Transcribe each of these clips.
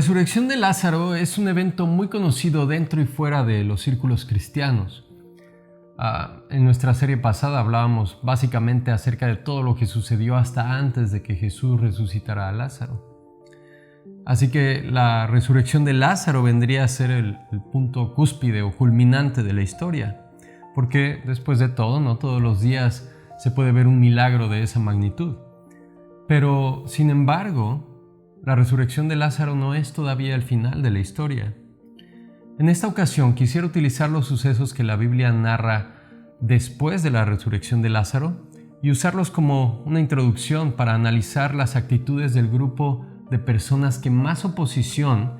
resurrección de Lázaro es un evento muy conocido dentro y fuera de los círculos cristianos. En nuestra serie pasada hablábamos básicamente acerca de todo lo que sucedió hasta antes de que Jesús resucitara a Lázaro. Así que la resurrección de Lázaro vendría a ser el punto cúspide o culminante de la historia, porque después de todo, no todos los días se puede ver un milagro de esa magnitud. Pero, sin embargo, la resurrección de Lázaro no es todavía el final de la historia. En esta ocasión quisiera utilizar los sucesos que la Biblia narra después de la resurrección de Lázaro y usarlos como una introducción para analizar las actitudes del grupo de personas que más oposición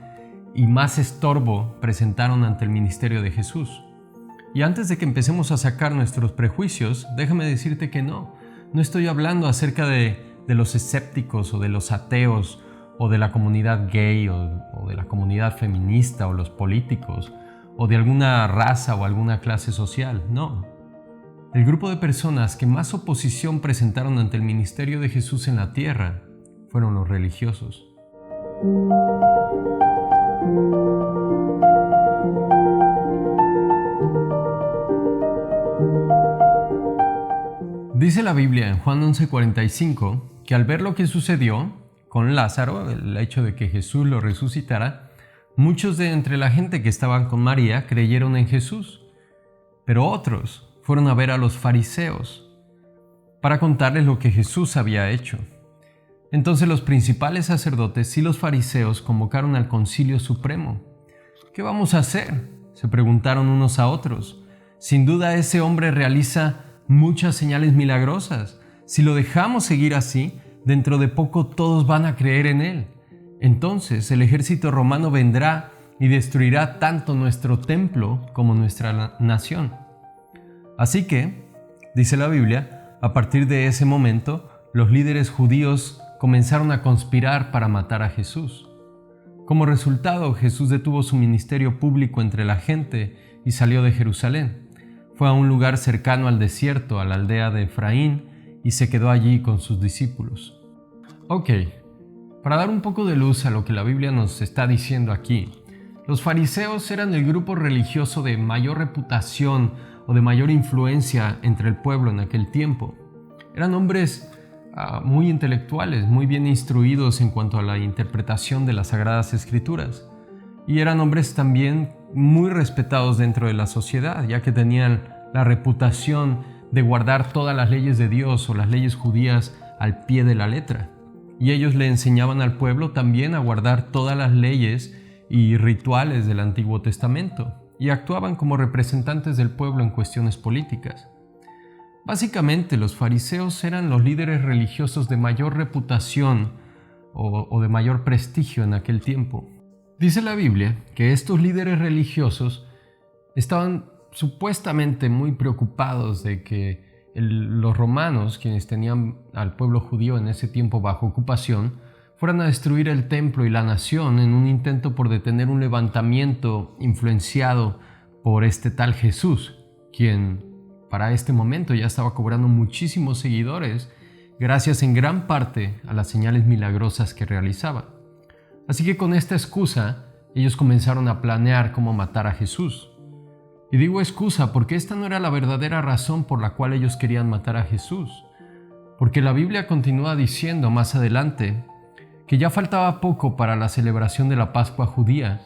y más estorbo presentaron ante el ministerio de Jesús. Y antes de que empecemos a sacar nuestros prejuicios, déjame decirte que no estoy hablando acerca de los escépticos o de los ateos o de la comunidad gay o de la comunidad feminista o los políticos o de alguna raza o alguna clase social, no. El grupo de personas que más oposición presentaron ante el ministerio de Jesús en la tierra fueron los religiosos. Dice la Biblia en Juan 11:45 que al ver lo que sucedió con Lázaro, el hecho de que Jesús lo resucitara, muchos de entre la gente que estaban con María creyeron en Jesús, pero otros fueron a ver a los fariseos para contarles lo que Jesús había hecho. Entonces los principales sacerdotes y los fariseos convocaron al Concilio Supremo. ¿Qué vamos a hacer?, se preguntaron unos a otros. Sin duda ese hombre realiza muchas señales milagrosas. Si lo dejamos seguir así, dentro de poco todos van a creer en él. Entonces el ejército romano vendrá y destruirá tanto nuestro templo como nuestra nación. Así que, dice la Biblia, a partir de ese momento, los líderes judíos comenzaron a conspirar para matar a Jesús. Como resultado, Jesús detuvo su ministerio público entre la gente y salió de Jerusalén. Fue a un lugar cercano al desierto, a la aldea de Efraín, y se quedó allí con sus discípulos. Ok, para dar un poco de luz a lo que la Biblia nos está diciendo aquí, los fariseos eran el grupo religioso de mayor reputación o de mayor influencia entre el pueblo en aquel tiempo. Eran hombres muy intelectuales, muy bien instruidos en cuanto a la interpretación de las Sagradas Escrituras. Y eran hombres también muy respetados dentro de la sociedad, ya que tenían la reputación de guardar todas las leyes de Dios o las leyes judías al pie de la letra. Y ellos le enseñaban al pueblo también a guardar todas las leyes y rituales del Antiguo Testamento, y actuaban como representantes del pueblo en cuestiones políticas. Básicamente, los fariseos eran los líderes religiosos de mayor reputación o de mayor prestigio en aquel tiempo. Dice la Biblia que estos líderes religiosos estaban supuestamente muy preocupados de que los romanos, quienes tenían al pueblo judío en ese tiempo bajo ocupación, fueran a destruir el templo y la nación en un intento por detener un levantamiento influenciado por este tal Jesús, quien para este momento ya estaba cobrando muchísimos seguidores gracias en gran parte a las señales milagrosas que realizaba. Así que con esta excusa, ellos comenzaron a planear cómo matar a Jesús. Y digo excusa porque esta no era la verdadera razón por la cual ellos querían matar a Jesús. Porque la Biblia continúa diciendo más adelante que ya faltaba poco para la celebración de la Pascua judía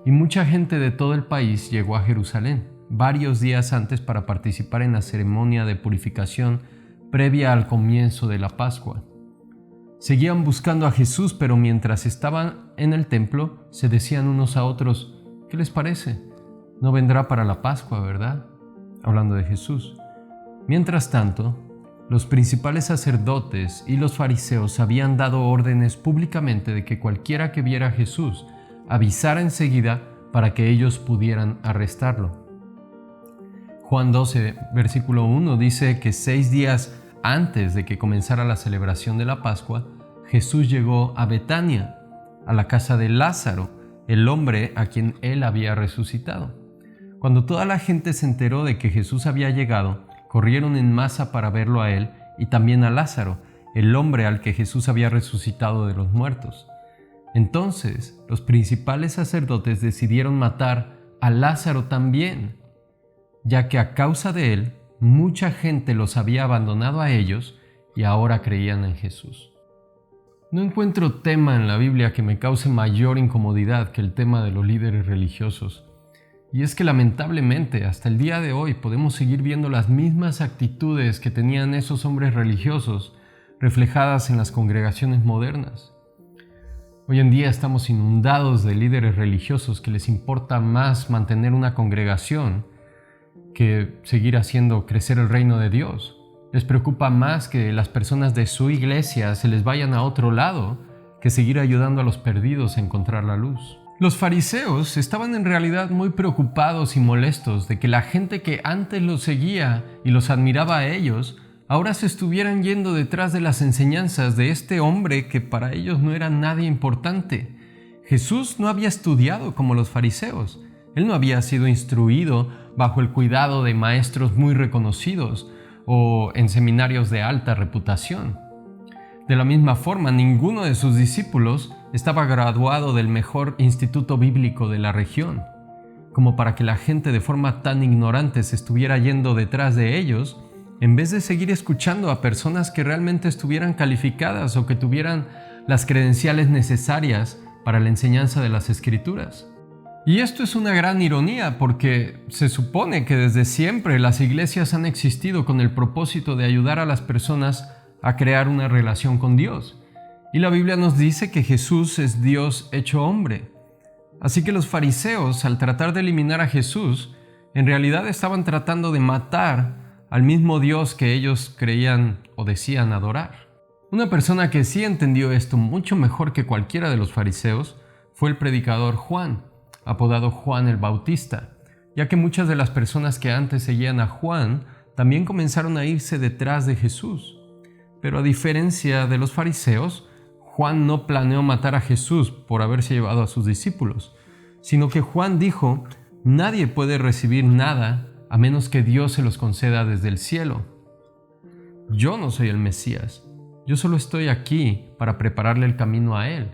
y mucha gente de todo el país llegó a Jerusalén varios días antes para participar en la ceremonia de purificación previa al comienzo de la Pascua. Seguían buscando a Jesús, pero mientras estaban en el templo, se decían unos a otros: ¿qué les parece? No vendrá para la Pascua, ¿verdad? Hablando de Jesús. Mientras tanto, los principales sacerdotes y los fariseos habían dado órdenes públicamente de que cualquiera que viera a Jesús avisara enseguida para que ellos pudieran arrestarlo. Juan 12, versículo 1 dice que 6 días antes de que comenzara la celebración de la Pascua, Jesús llegó a Betania, a la casa de Lázaro, el hombre a quien él había resucitado. Cuando toda la gente se enteró de que Jesús había llegado, corrieron en masa para verlo a él y también a Lázaro, el hombre al que Jesús había resucitado de los muertos. Entonces, los principales sacerdotes decidieron matar a Lázaro también, ya que a causa de él, mucha gente los había abandonado a ellos y ahora creían en Jesús. No encuentro tema en la Biblia que me cause mayor incomodidad que el tema de los líderes religiosos. Y es que lamentablemente hasta el día de hoy podemos seguir viendo las mismas actitudes que tenían esos hombres religiosos reflejadas en las congregaciones modernas. Hoy en día estamos inundados de líderes religiosos que les importa más mantener una congregación que seguir haciendo crecer el reino de Dios. Les preocupa más que las personas de su iglesia se les vayan a otro lado que seguir ayudando a los perdidos a encontrar la luz. Los fariseos estaban en realidad muy preocupados y molestos de que la gente que antes los seguía y los admiraba a ellos, ahora se estuvieran yendo detrás de las enseñanzas de este hombre que para ellos no era nadie importante. Jesús no había estudiado como los fariseos. Él no había sido instruido bajo el cuidado de maestros muy reconocidos o en seminarios de alta reputación. De la misma forma, ninguno de sus discípulos estaba graduado del mejor instituto bíblico de la región, como para que la gente de forma tan ignorante se estuviera yendo detrás de ellos, en vez de seguir escuchando a personas que realmente estuvieran calificadas o que tuvieran las credenciales necesarias para la enseñanza de las Escrituras. Y esto es una gran ironía porque se supone que desde siempre las iglesias han existido con el propósito de ayudar a las personas a crear una relación con Dios. Y la Biblia nos dice que Jesús es Dios hecho hombre. Así que los fariseos, al tratar de eliminar a Jesús, en realidad estaban tratando de matar al mismo Dios que ellos creían o decían adorar. Una persona que sí entendió esto mucho mejor que cualquiera de los fariseos fue el predicador Juan, apodado Juan el Bautista, ya que muchas de las personas que antes seguían a Juan también comenzaron a irse detrás de Jesús. Pero a diferencia de los fariseos, Juan no planeó matar a Jesús por haberse llevado a sus discípulos, sino que Juan dijo: nadie puede recibir nada a menos que Dios se los conceda desde el cielo. Yo no soy el Mesías, yo solo estoy aquí para prepararle el camino a Él.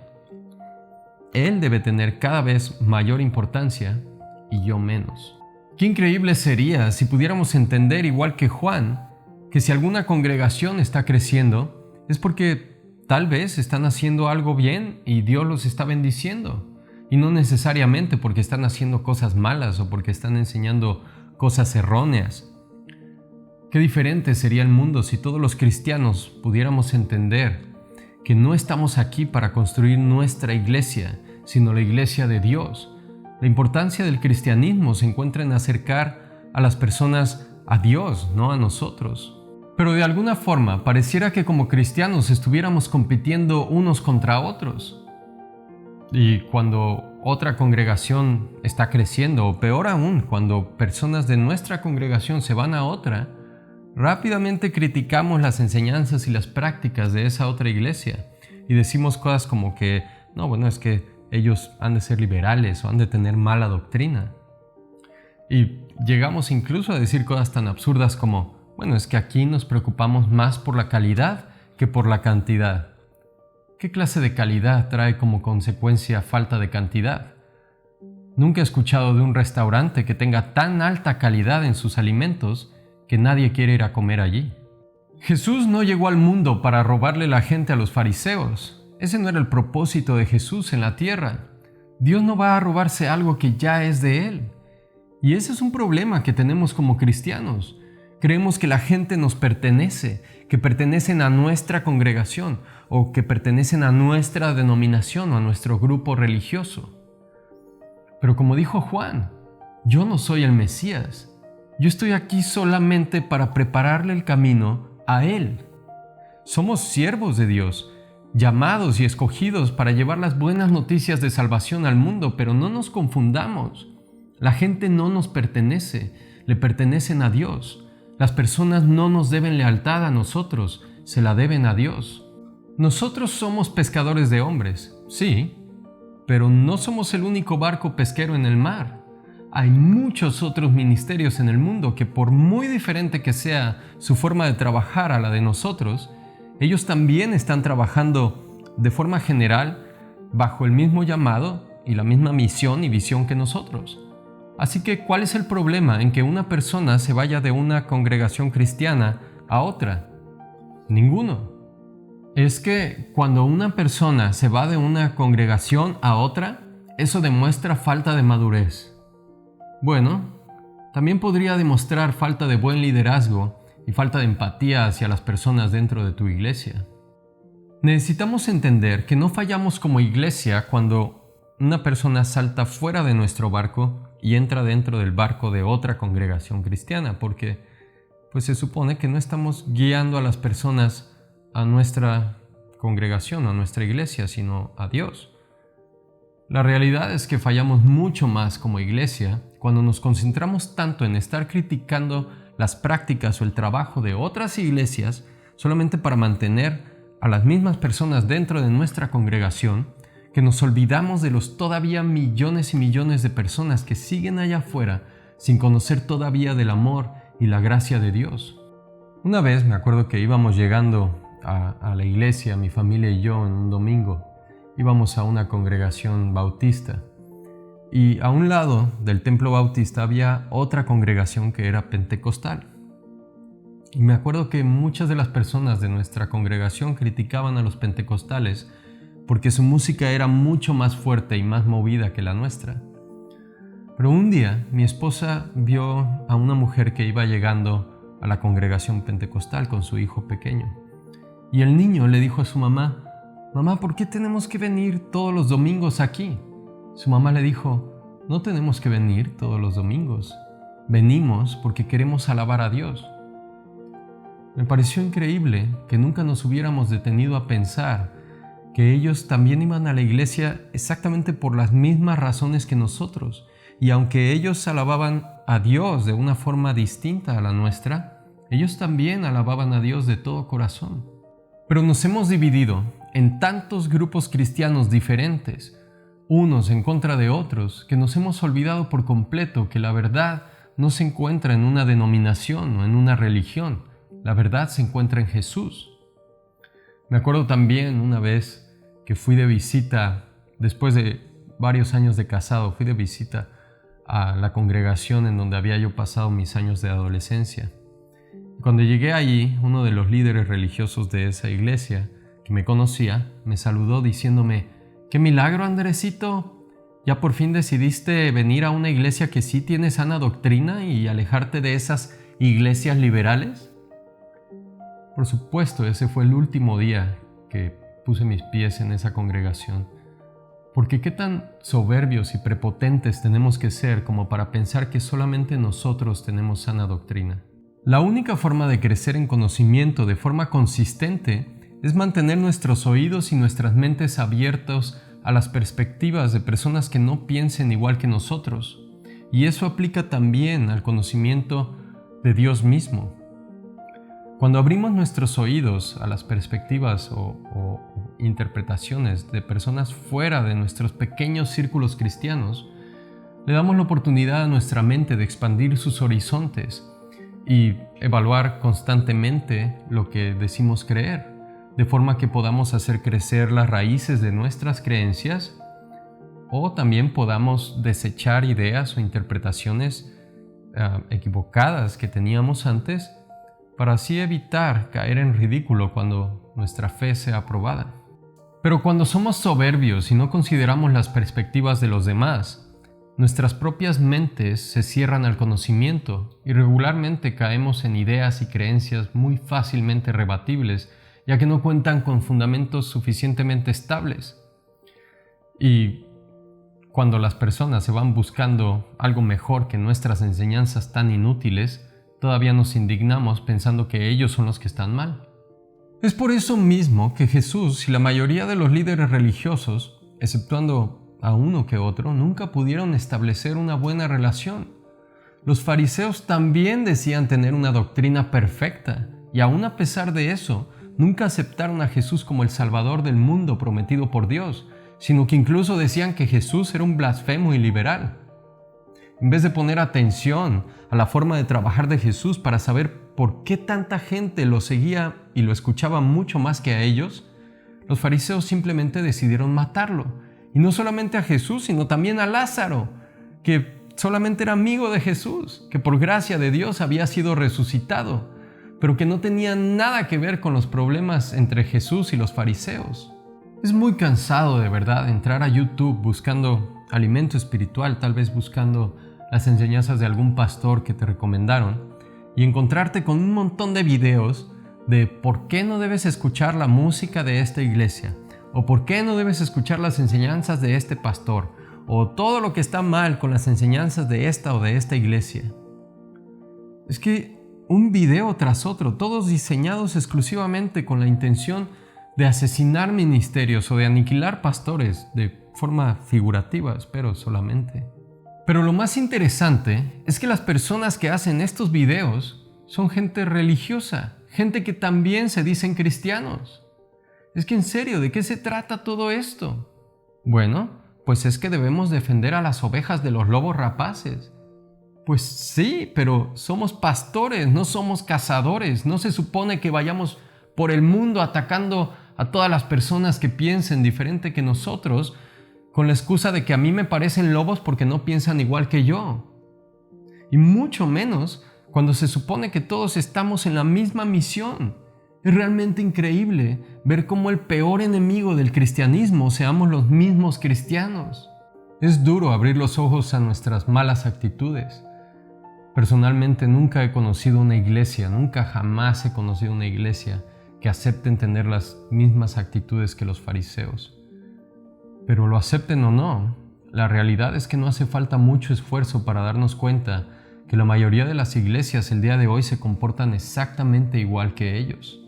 Él debe tener cada vez mayor importancia y yo menos. Qué increíble sería si pudiéramos entender, igual que Juan, que si alguna congregación está creciendo es porque tal vez están haciendo algo bien y Dios los está bendiciendo, y no necesariamente porque están haciendo cosas malas o porque están enseñando cosas erróneas. Qué diferente sería el mundo si todos los cristianos pudiéramos entender que no estamos aquí para construir nuestra iglesia, sino la iglesia de Dios. La importancia del cristianismo se encuentra en acercar a las personas a Dios, no a nosotros. Pero de alguna forma pareciera que como cristianos estuviéramos compitiendo unos contra otros. Y cuando otra congregación está creciendo, o peor aún, cuando personas de nuestra congregación se van a otra, rápidamente criticamos las enseñanzas y las prácticas de esa otra iglesia y decimos cosas como que, no, bueno, es que ellos han de ser liberales o han de tener mala doctrina. Y llegamos incluso a decir cosas tan absurdas como, bueno, es que aquí nos preocupamos más por la calidad que por la cantidad. ¿Qué clase de calidad trae como consecuencia falta de cantidad? Nunca he escuchado de un restaurante que tenga tan alta calidad en sus alimentos que nadie quiere ir a comer allí. Jesús no llegó al mundo para robarle la gente a los fariseos. Ese no era el propósito de Jesús en la tierra. Dios no va a robarse algo que ya es de Él. Y ese es un problema que tenemos como cristianos. Creemos que la gente nos pertenece, que pertenecen a nuestra congregación o que pertenecen a nuestra denominación o a nuestro grupo religioso. Pero como dijo Juan, yo no soy el Mesías. Yo estoy aquí solamente para prepararle el camino a Él. Somos siervos de Dios, llamados y escogidos para llevar las buenas noticias de salvación al mundo, pero no nos confundamos. La gente no nos pertenece, le pertenecen a Dios. Las personas no nos deben lealtad a nosotros, se la deben a Dios. Nosotros somos pescadores de hombres, sí, pero no somos el único barco pesquero en el mar. Hay muchos otros ministerios en el mundo que, por muy diferente que sea su forma de trabajar a la de nosotros, ellos también están trabajando de forma general bajo el mismo llamado y la misma misión y visión que nosotros. Así que, ¿cuál es el problema en que una persona se vaya de una congregación cristiana a otra? Ninguno. Es que cuando una persona se va de una congregación a otra, eso demuestra falta de madurez. Bueno, también podría demostrar falta de buen liderazgo y falta de empatía hacia las personas dentro de tu iglesia. Necesitamos entender que no fallamos como iglesia cuando una persona salta fuera de nuestro barco y entra dentro del barco de otra congregación cristiana, porque pues se supone que no estamos guiando a las personas a nuestra congregación, a nuestra iglesia, sino a Dios. La realidad es que fallamos mucho más como iglesia cuando nos concentramos tanto en estar criticando las prácticas o el trabajo de otras iglesias solamente para mantener a las mismas personas dentro de nuestra congregación, que nos olvidamos de los todavía millones y millones de personas que siguen allá afuera sin conocer todavía del amor y la gracia de Dios. Una vez me acuerdo que íbamos llegando a la iglesia, mi familia y yo, en un domingo. Íbamos a una congregación bautista y a un lado del templo bautista había otra congregación que era pentecostal. Y me acuerdo que muchas de las personas de nuestra congregación criticaban a los pentecostales porque su música era mucho más fuerte y más movida que la nuestra. Pero un día mi esposa vio a una mujer que iba llegando a la congregación pentecostal con su hijo pequeño. Y el niño le dijo a su mamá: «Mamá, ¿por qué tenemos que venir todos los domingos aquí?» Su mamá le dijo: «No tenemos que venir todos los domingos. Venimos porque queremos alabar a Dios». Me pareció increíble que nunca nos hubiéramos detenido a pensar que ellos también iban a la iglesia exactamente por las mismas razones que nosotros. Y aunque ellos alababan a Dios de una forma distinta a la nuestra, ellos también alababan a Dios de todo corazón. Pero nos hemos dividido en tantos grupos cristianos diferentes, unos en contra de otros, que nos hemos olvidado por completo que la verdad no se encuentra en una denominación o en una religión. La verdad se encuentra en Jesús. Me acuerdo también una vez que fui de visita, después de varios años de casado, fui de visita a la congregación en donde había yo pasado mis años de adolescencia. Cuando llegué allí, uno de los líderes religiosos de esa iglesia, que me conocía, me saludó diciéndome: «¡Qué milagro, Andresito! ¿Ya por fin decidiste venir a una iglesia que sí tiene sana doctrina y alejarte de esas iglesias liberales?» Por supuesto, ese fue el último día que puse mis pies en esa congregación. Porque qué tan soberbios y prepotentes tenemos que ser como para pensar que solamente nosotros tenemos sana doctrina. La única forma de crecer en conocimiento de forma consistente es mantener nuestros oídos y nuestras mentes abiertos a las perspectivas de personas que no piensen igual que nosotros. Y eso aplica también al conocimiento de Dios mismo. Cuando abrimos nuestros oídos a las perspectivas o interpretaciones de personas fuera de nuestros pequeños círculos cristianos, le damos la oportunidad a nuestra mente de expandir sus horizontes y evaluar constantemente lo que decimos creer, de forma que podamos hacer crecer las raíces de nuestras creencias o también podamos desechar ideas o interpretaciones equivocadas que teníamos antes, para así evitar caer en ridículo cuando nuestra fe sea probada. Pero cuando somos soberbios y no consideramos las perspectivas de los demás, nuestras propias mentes se cierran al conocimiento y regularmente caemos en ideas y creencias muy fácilmente rebatibles, ya que no cuentan con fundamentos suficientemente estables. Y cuando las personas se van buscando algo mejor que nuestras enseñanzas tan inútiles, todavía nos indignamos pensando que ellos son los que están mal. Es por eso mismo que Jesús y la mayoría de los líderes religiosos, exceptuando a uno que otro, nunca pudieron establecer una buena relación. Los fariseos también decían tener una doctrina perfecta, y aún a pesar de eso, nunca aceptaron a Jesús como el Salvador del mundo prometido por Dios, sino que incluso decían que Jesús era un blasfemo y liberal. En vez de poner atención a la forma de trabajar de Jesús para saber por qué tanta gente lo seguía y lo escuchaba mucho más que a ellos, los fariseos simplemente decidieron matarlo. Y no solamente a Jesús, sino también a Lázaro, que solamente era amigo de Jesús, que por gracia de Dios había sido resucitado, pero que no tenía nada que ver con los problemas entre Jesús y los fariseos. Es muy cansado de verdad entrar a YouTube buscando alimento espiritual, tal vez buscando las enseñanzas de algún pastor que te recomendaron, y encontrarte con un montón de videos de por qué no debes escuchar la música de esta iglesia, o por qué no debes escuchar las enseñanzas de este pastor, o todo lo que está mal con las enseñanzas de esta o de esta iglesia. Es que un video tras otro, todos diseñados exclusivamente con la intención de asesinar ministerios o de aniquilar pastores, de forma figurativa, espero solamente. Pero lo más interesante es que las personas que hacen estos videos son gente religiosa, gente que también se dicen cristianos. Es que en serio, ¿de qué se trata todo esto? Bueno, pues es que debemos defender a las ovejas de los lobos rapaces. Pues sí, pero somos pastores, no somos cazadores. No se supone que vayamos por el mundo atacando a todas las personas que piensen diferente que nosotros, con la excusa de que a mí me parecen lobos porque no piensan igual que yo. Y mucho menos cuando se supone que todos estamos en la misma misión. Es realmente increíble ver cómo el peor enemigo del cristianismo seamos los mismos cristianos. Es duro abrir los ojos a nuestras malas actitudes. Personalmente nunca he conocido una iglesia, nunca jamás he conocido una iglesia que acepten tener las mismas actitudes que los fariseos. Pero lo acepten o no, la realidad es que no hace falta mucho esfuerzo para darnos cuenta que la mayoría de las iglesias el día de hoy se comportan exactamente igual que ellos.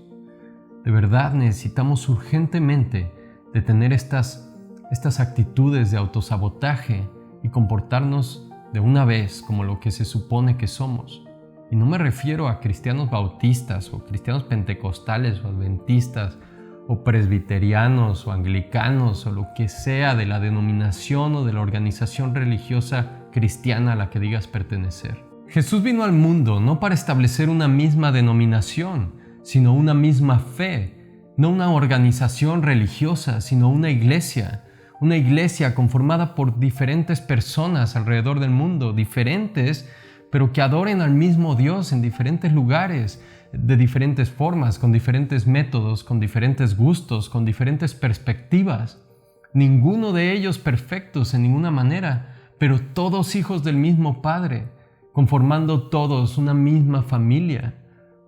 De verdad necesitamos urgentemente detener estas actitudes de autosabotaje y comportarnos de una vez como lo que se supone que somos. Y no me refiero a cristianos bautistas o cristianos pentecostales o adventistas o presbiterianos o anglicanos o lo que sea de la denominación o de la organización religiosa cristiana a la que digas pertenecer. Jesús vino al mundo no para establecer una misma denominación, sino una misma fe, no una organización religiosa, sino una iglesia conformada por diferentes personas alrededor del mundo, diferentes, pero que adoren al mismo Dios en diferentes lugares, de diferentes formas, con diferentes métodos, con diferentes gustos, con diferentes perspectivas. Ninguno de ellos perfectos en ninguna manera, pero todos hijos del mismo Padre, conformando todos una misma familia.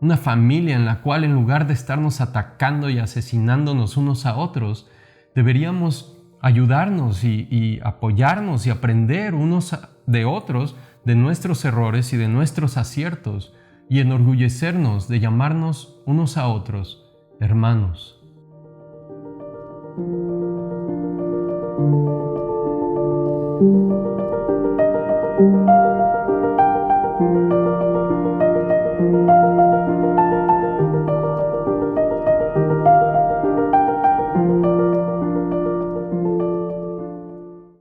Una familia en la cual, en lugar de estarnos atacando y asesinándonos unos a otros, deberíamos ayudarnos y apoyarnos y aprender unos de otros de nuestros errores y de nuestros aciertos y enorgullecernos de llamarnos unos a otros hermanos.